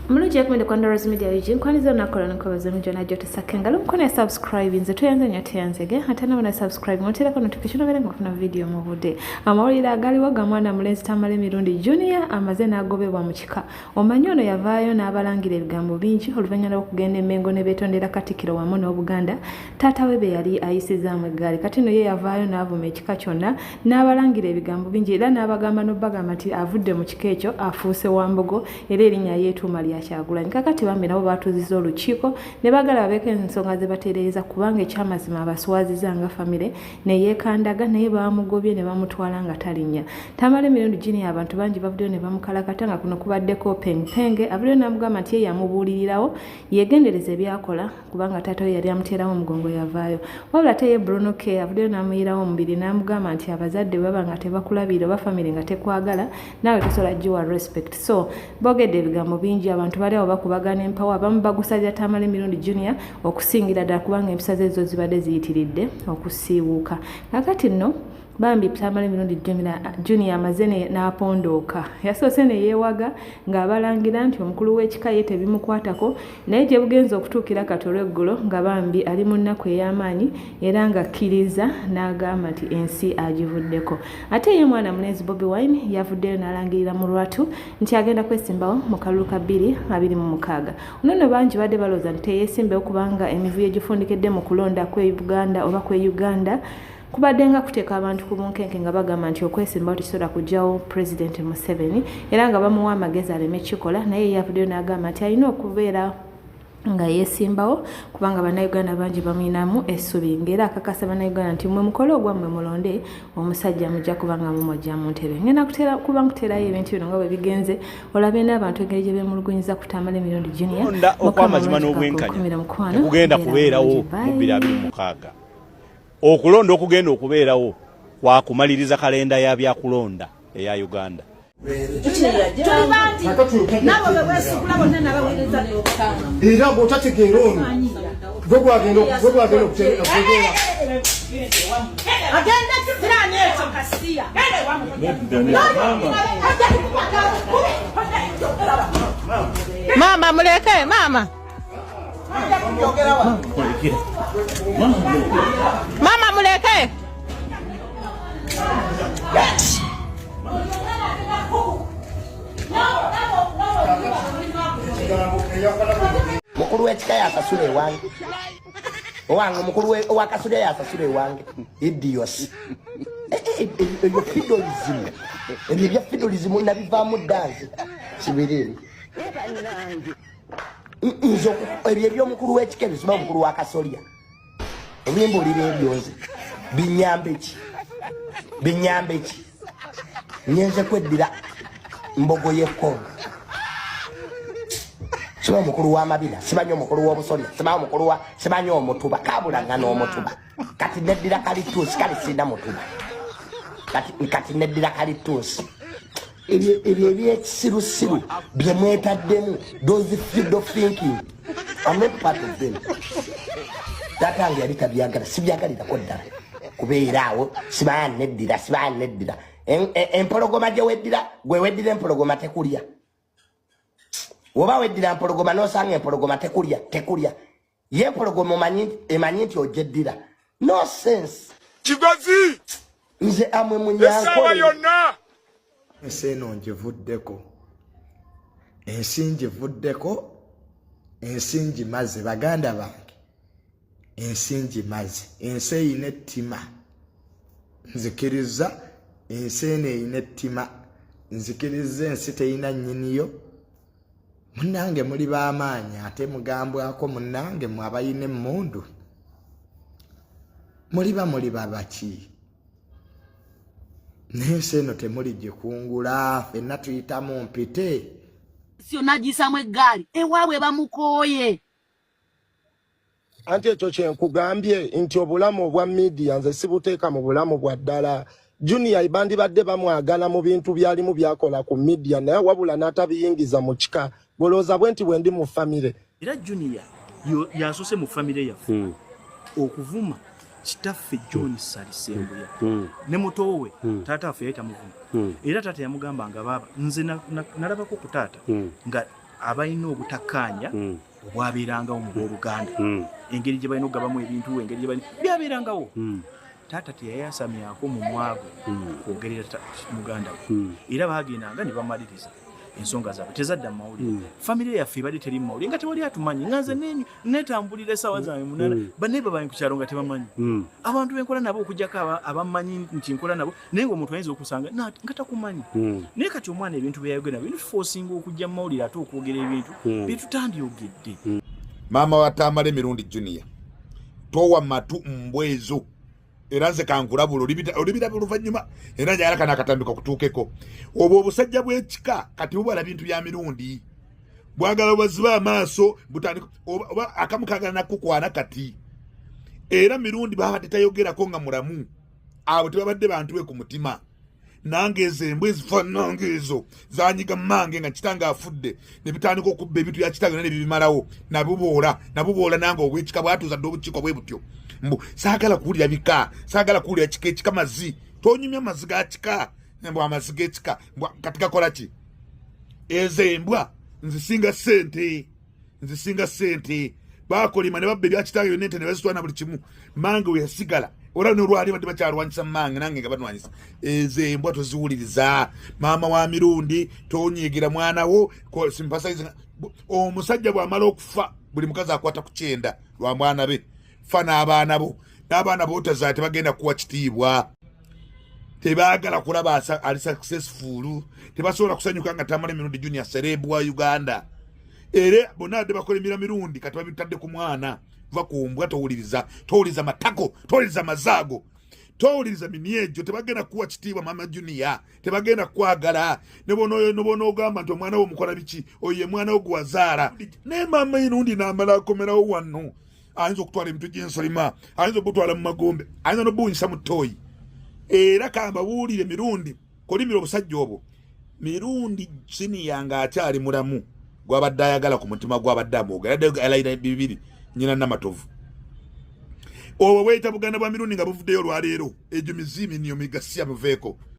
Mulungi yakumende kwa Ndowooza Media Region kwaniza nakola nkobaza mujana jote sakengalo mukone subscribe nze tuyanze nya tuyanzege ate nabona subscribe mutera ko notification obere ngofuna video mu budde amawulira agaliwo gamwana mulenzi Tamale Mirundi Junior amaze n'agobebwa mu kika omanyi ono yavaayo n'abalangira ebigambo bingi oluvannyuma okugenda emengo ne betondera Katikkiro wamu n'Obuganda taata we be yali ayisizaamu eggaali kati no ye yavaayo n'avuma ekika kyonna n'abalangira ebigambo bingi era n'abagamba n'obbagamba nti avudde mu kika ekyo afuuse Wambogo era erinnya yeetuuma Kyagulanyi kakati bambi nabo batuuziza olukiiko ne bagala babeeko ensonga ze batereeza kubanga ekyamazima abaswaziza nga famire ne yeekandaga naye bamugobye ne bamutwala nga talinnya Tamale Mirundi Junior abantu bangi bavuddeyo ne bamukalakata nga kuno kubaddeko Pengpenge avuddeyo n'amugamba nti ye yamubuulirirawo yeegendereza ebyakola kubanga taata we yali amuteerawo omugongo yavaayo wabula ate ye Bruno K avuddeyo n'amuyirawo omubiri n'amugamba nti abazadde baba nga tebakulabira oba famire nga tekwagala naawe tosobola giwa respect so boogedde ebigambo bingi abantu bali awo bakubagana empawa abamu bagusabira Tamale Mirundi Junior okusingira ddala kubanga empisa ze zo zibadde ziyitiridde okusiiwuuka kakati nno bambi Tamale Mirundi Junior amaze n'apondooka yasoose ne yeewaga ng'abalangira nti omukulu w'ekika ye tebimukwatako naye gye bugenza okutuukira kati olw'eggulo nga bambi ali mu nnaku ey'amaanyi era ng'akkiriza n'agamba nti ensi agivuddeko ate ye mwana mulenzi Bobi Wine yavuddeyo n'alangirira mu lwatu nti agenda kwesimbawo mu kalulu ka 2026 ono bangi badde balooza nti teyeesimbewo kubanga emivuyo egifundikedde mu kulonda kw'e Buganda oba kw'e Uganda kubadde nga kuteeka abantu ku bunkenke nga bagamba nti okwesimbawo tekisobola kujjawo President Museveni era nga bamuwa amagezi aleme kikola naye yavuddeyo n'agamba nti alina okubeera nga yeesimbawo kubanga bannayuganda bangi bamuyinamu essubi ng'era akakasa bannayuganda nti mwe mukole ogwammwe mulonde omusajja mujja kubanga mumojja mu ntebe ngenda kuba nkuterayo ebintu bino nga bwe bigenze olabe n'abantu engeri gye beemulugunyiza ku Tamale Mirundi Junior okw'amazima n'obwenkanya kugenda kubeerawo mu 2026 okulonda okugenda okubeerawo kwakumaliriza kalenda ya byakulonda eya Uganda era bw'otategeera ono gwe gwagenda okutegeera mama muleke mama mama muleke mukulu w'ekika yasasula ewange owange omukulu owakasula yasasula ewange idiosi ebyo fidolizimu ebyo bya fidolizimu nabivaamu ddansi kibirire nze ebyo ebyomukulu w'ekika ebisoma omukulu wa kasolya ebyembuulira ebyonze binyambe ki nyenze kweddira mbogo y'ekkongo siba omukulu w'amabira simanyi omukulu w'obusolya simanyi omutuba kabulanga n'omutuba kati neddira kalituusi kali sina mutuba kati neddira kalituusi ebyo ebyekisirusiru bye mwetaddemu those field of thinking I'm not part of them tatange yali tabyagala sibyagalirako ddala kubeera awo siba neddira empologoma gye weddira gwe weddira empologoma tekulya woba weddira empologoma n'osanga empologoma tekulya ye empologoma emanyi nti ogyeddira no sense kigozi nze amwe munyankole yonna ensi eno ngivuddeko ensi ngimaze baganda bange ensi ngimaze ensi eyina ettima nzikiriza ensi eno eyina ettima nzikiriza ensi teyina nnyiniyo munnange muli b'amaanyi ate mugambwako munnange mwe abayina emmundu muli babaki n'ensi eno temuli gikungula ffenna tuyitamu mpite syonna gisamu eggaali ewaabwe bamukooye anti ekyo kyenkugambye nti obulamu obwa media nze sibuteeka mu bulamu bwa ddala Junior bandibadde bamwagala mu bintu byalimu byakola ku media naye wabula n'atabiyingiza mu kika bolooza bwe nti bwe ndi mu famire era Junior yasose mu famire yaffe okuvuma kitaffe John Salisembuya ne mutowe taata affe yita muvuma era taata yamugamba nga baba nze nalabako ku taata nga abalina obutakkaanya obwabeerangawo mu booluganda engeri gye balina okugabamu ebintu engeri gye balina byabeerangawo taata teyayasamyako mu mwago kwogerera muganda we era baagendanga ne bamaliriza ensonga zaabwe tezadda mu mawulire famire yaffe ebadde teri mu mawulire nga tewali atumanyi nga nze netambulira essaawa zange munana banne babanyi ku kyalo nga tebamanyi abantu benkola nabo okugjako abamanyi nti nkola nabo naye ng'omuntu ayinza okusanga nga takumanyi naye kati omwana ebintu byayogera bino tufosinga okujja mu mawulire ate okwogera ebintu byetutandyogedde. Maama wa Tamale Mirundi Junior towa matu mbwezo era nze kankulabula olibira buluvanyuma era njagala kana akatambika okutuukeko obwo obusajja bw'ekika kati bubala bintu bya Mirundi bwagala obaziba amaaso butandika oba akamukagala nakukwana kati era Mirundi babadde tayogerako nga mulamu abo tebabadde bantu be ku mutima nange ezembwe ezifaananga ezo zanyiga mmange nga kitanga afudde ne bitandika okubba ebintu bya kitange ne bibimalawo nabuboola nange obwekika bwatuuza dde obukiko bwe butyo mbu saagala kuwulira bika saagala kuwulira kika ekika mazzi tonyumya amazzi ga kika mbw amazzi g'ekika kati gakola ki ezembwa nzisinga sente bakolima ne babba ebya kitange byonna ente ne bazitwana buli kimu mange we yasigala ora n'olwali badde bakyalwanyisa mange nange nga banwanyisa ezembwa toziwuliriza. Maama wa Mirundi tonyigira mwana wo simpasaiza omusajja bw'amala okufa buli mukazi akwata ku kyenda lwa mwana be fa n'abaana bo tazaate bagenda kuwa kitiibwa tebaagala kulaba ali successful tebasobola kusanyuka nga Tamale Mirundi Junior serebu wa Uganda era bonna badde bakolimira Mirundi kati babitadde ku mwana va kumbwa towuliriza matako towuliriza mazaago towuliriza miniejo tebagenda kuwa kitiibwa Maama Junior tebagenda kwagala nebono ogamba nti omwana wo mukola biki oye mwana wo gwazaala ne Maama Mirundi n'amala akomerawo wano ayinza okutwala ebintu gy'ensolima ayinza okutwala mu magombe ayinza n'obuunyisa mu ttooyi era kamba buwulire Mirundi kolimira obusajja obwo Mirundi Junior nga akyali mulamu gwabadde ayagala ku mutima gwabadde amwogera alayira bibiri nyina namatovu obwo bweyita Buganda bwa Mirundi nga buvuddeyo olwaleero egyo miziimi niyo migasiya muveeko.